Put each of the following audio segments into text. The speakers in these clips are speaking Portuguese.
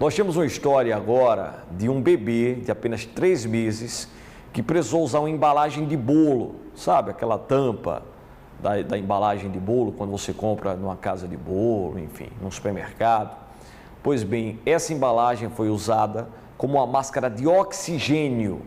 Nós temos uma história agora de um bebê de apenas 3 meses que precisou usar uma embalagem de bolo, sabe? Aquela tampa da embalagem de bolo quando você compra numa casa de bolo, enfim, num supermercado. Pois bem, essa embalagem foi usada como uma máscara de oxigênio.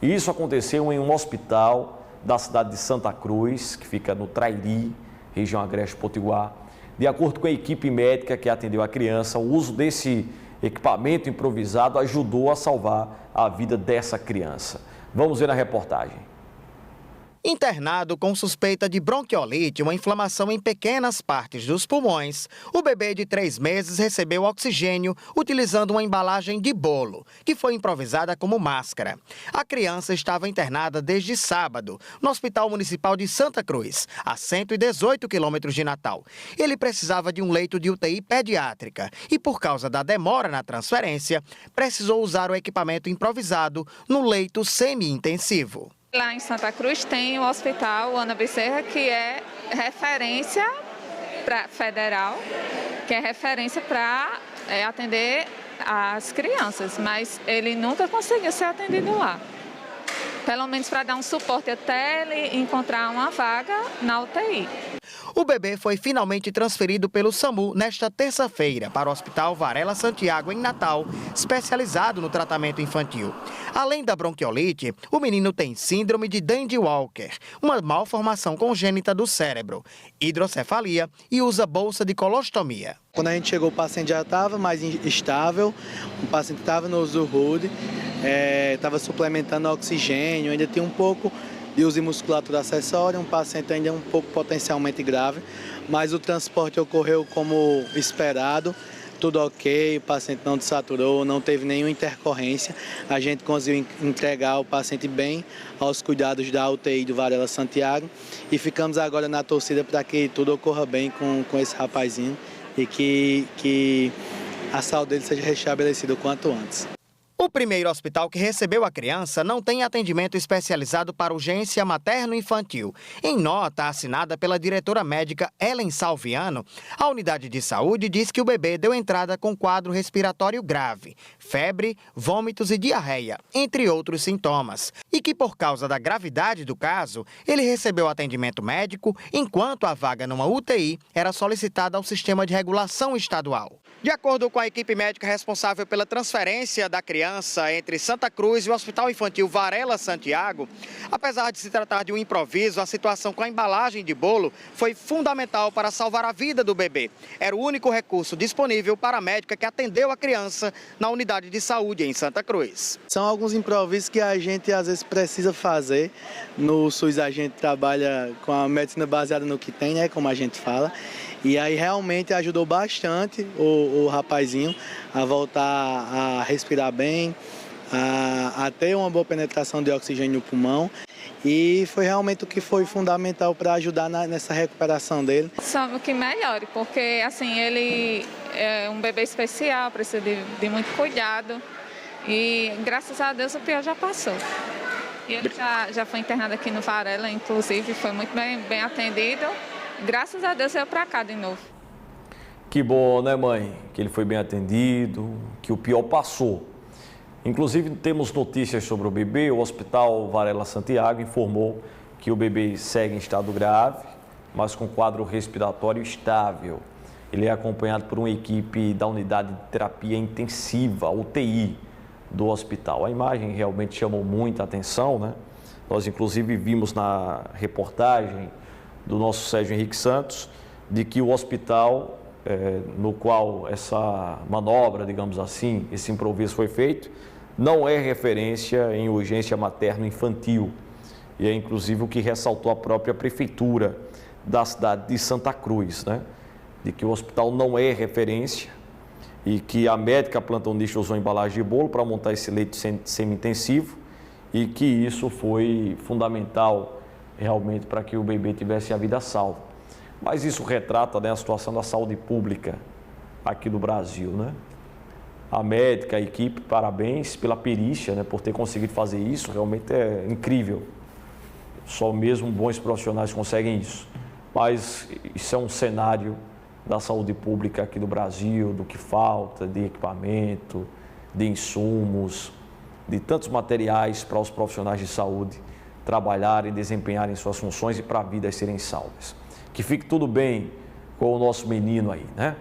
E isso aconteceu em um hospital da cidade de Santa Cruz, que fica no Trairi, região Agreste Potiguar. De acordo com a equipe médica que atendeu a criança, o uso desse equipamento improvisado ajudou a salvar a vida dessa criança. Vamos ver na reportagem. Internado com suspeita de bronquiolite, uma inflamação em pequenas partes dos pulmões, o bebê de 3 meses recebeu oxigênio utilizando uma embalagem de bolo, que foi improvisada como máscara. A criança estava internada desde sábado, no Hospital Municipal de Santa Cruz, a 118 quilômetros de Natal. Ele precisava de um leito de UTI pediátrica e, por causa da demora na transferência, precisou usar o equipamento improvisado no leito semi-intensivo. Lá em Santa Cruz tem o Hospital Ana Bezerra, que é referência federal, que é referência para atender as crianças, mas ele nunca conseguiu ser atendido lá. Pelo menos para dar um suporte até ele encontrar uma vaga na UTI. O bebê foi finalmente transferido pelo SAMU nesta terça-feira para o Hospital Varela Santiago, em Natal, especializado no tratamento infantil. Além da bronquiolite, o menino tem síndrome de Dandy-Walker, uma malformação congênita do cérebro, hidrocefalia e usa bolsa de colostomia. Quando a gente chegou, o paciente já estava mais estável, o paciente estava no uso rude, estava suplementando oxigênio, ainda tinha um pouco de uso de musculatura acessória, um paciente ainda um pouco potencialmente grave, mas o transporte ocorreu como esperado, tudo ok, o paciente não desaturou, não teve nenhuma intercorrência, a gente conseguiu entregar o paciente bem aos cuidados da UTI do Varela Santiago e ficamos agora na torcida para que tudo ocorra bem com esse rapazinho e que a saúde dele seja restabelecida o quanto antes. O primeiro hospital que recebeu a criança não tem atendimento especializado para urgência materno-infantil. Em nota assinada pela diretora médica Ellen Salviano, a unidade de saúde diz que o bebê deu entrada com quadro respiratório grave, febre, vômitos e diarreia, entre outros sintomas. E que, por causa da gravidade do caso, ele recebeu atendimento médico, enquanto a vaga numa UTI era solicitada ao Sistema de Regulação Estadual. De acordo com a equipe médica responsável pela transferência da criança entre Santa Cruz e o Hospital Infantil Varela Santiago, apesar de se tratar de um improviso, a situação com a embalagem de bolo foi fundamental para salvar a vida do bebê. Era o único recurso disponível para a médica que atendeu a criança na unidade de saúde em Santa Cruz. São alguns improvisos que a gente às vezes precisa fazer. No SUS a gente trabalha com a medicina baseada no que tem, né, como a gente fala. E aí realmente ajudou bastante o rapazinho a voltar a respirar bem, a ter uma boa penetração de oxigênio no pulmão. E foi realmente o que foi fundamental para ajudar nessa recuperação dele. Só que melhore, porque assim, ele é um bebê especial, precisa de muito cuidado. E graças a Deus o pior já passou. E ele já foi internado aqui no Varela, inclusive, foi muito bem atendido. Graças a Deus veio para cá de novo. Que bom, né, mãe? Que ele foi bem atendido, que o pior passou. Inclusive, temos notícias sobre o bebê. O Hospital Varela Santiago informou que o bebê segue em estado grave, mas com quadro respiratório estável. Ele é acompanhado por uma equipe da unidade de terapia intensiva, UTI, do hospital. A imagem realmente chamou muita atenção, né? Nós, inclusive, vimos na reportagem do nosso Sérgio Henrique Santos, de que o hospital no qual essa manobra, digamos assim, esse improviso foi feito, não é referência em urgência materno-infantil. E é inclusive o que ressaltou a própria prefeitura da cidade de Santa Cruz, né? De que o hospital não é referência e que a médica plantonista usou embalagem de bolo para montar esse leito semi-intensivo e que isso foi fundamental realmente para que o bebê tivesse a vida salva. Mas isso retrata, né, a situação da saúde pública aqui do Brasil, né? A médica, a equipe, parabéns pela perícia, né, por ter conseguido fazer isso, realmente é incrível. Só mesmo bons profissionais conseguem isso. Mas isso é um cenário da saúde pública aqui do Brasil, do que falta, de equipamento, de insumos, de tantos materiais para os profissionais de saúde trabalharem, desempenharem suas funções e para vidas serem salvas. Que fique tudo bem com o nosso menino aí, né?